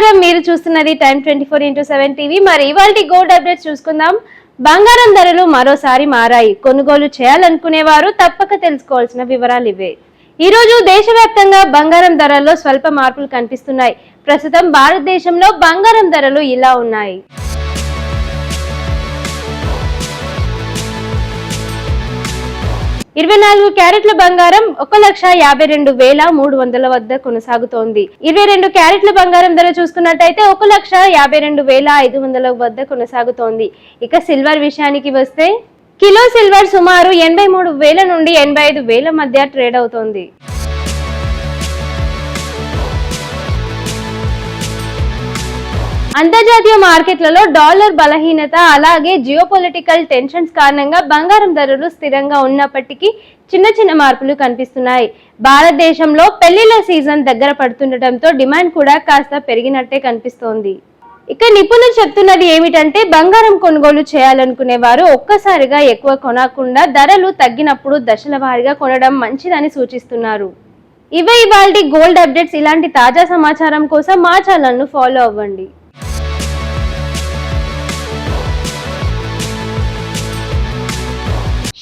నమస్కారం, మీరు చూస్తున్నది టైమ్ 24x7 టీవీ. మరి ఇవాల్టి గోల్డ్ అప్డేట్స్ చూసుకుందాం. బంగారం ధరలు మరోసారి మారాయి. కొనుగోలు చేయాలనుకునేవారు తప్పక తెలుసుకోవాల్సిన వివరాలు ఇవే. ఈ రోజు దేశవ్యాప్తంగా బంగారం ధరల్లో స్వల్ప మార్పులు కనిపిస్తున్నాయి. ప్రస్తుతం భారతదేశంలో బంగారం ధరలు ఇలా ఉన్నాయి. 24 క్యారెట్ల బంగారం 1,52,300 వద్ద కొనసాగుతోంది. 22 క్యారెట్ల బంగారం ధర చూసుకున్నట్టయితే 1,52,500 వద్ద కొనసాగుతోంది. ఇక సిల్వర్ విషయానికి వస్తే కిలో సిల్వర్ సుమారు 83,000 నుండి 85,000 మధ్య ట్రేడ్ అవుతోంది. అంతర్జాతీయ మార్కెట్లలో డాలర్ బలహీనత అలాగే జియోపొలిటికల్ టెన్షన్స్ కారణంగా బంగారం ధరలు స్థిరంగా ఉన్నప్పటికీ చిన్న మార్పులు కనిపిస్తున్నాయి. భారతదేశంలో పెళ్లిళ్ల సీజన్ దగ్గర పడుతుండటంతో డిమాండ్ కూడా కాస్త పెరిగినట్టే కనిపిస్తోంది. ఇక నిపుణులు చెప్తున్నది ఏమిటంటే బంగారం కొనుగోలు చేయాలనుకునే వారు ఒక్కసారిగా ఎక్కువ కొనకుండా ధరలు తగ్గినప్పుడు దశల వారీగా కొనడం మంచిదని సూచిస్తున్నారు. ఇవే ఇవాల్టి గోల్డ్ అప్డేట్స్. ఇలాంటి తాజా సమాచారం కోసం మా ఛానల్ను ఫాలో అవ్వండి.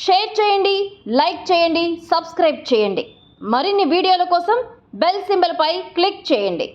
షేర్ చేయండి, లైక్ చేయండి, సబ్స్క్రైబ్ చేయండి. మరిన్ని వీడియోల కోసం బెల్ సింబల్ పై క్లిక్ చేయండి.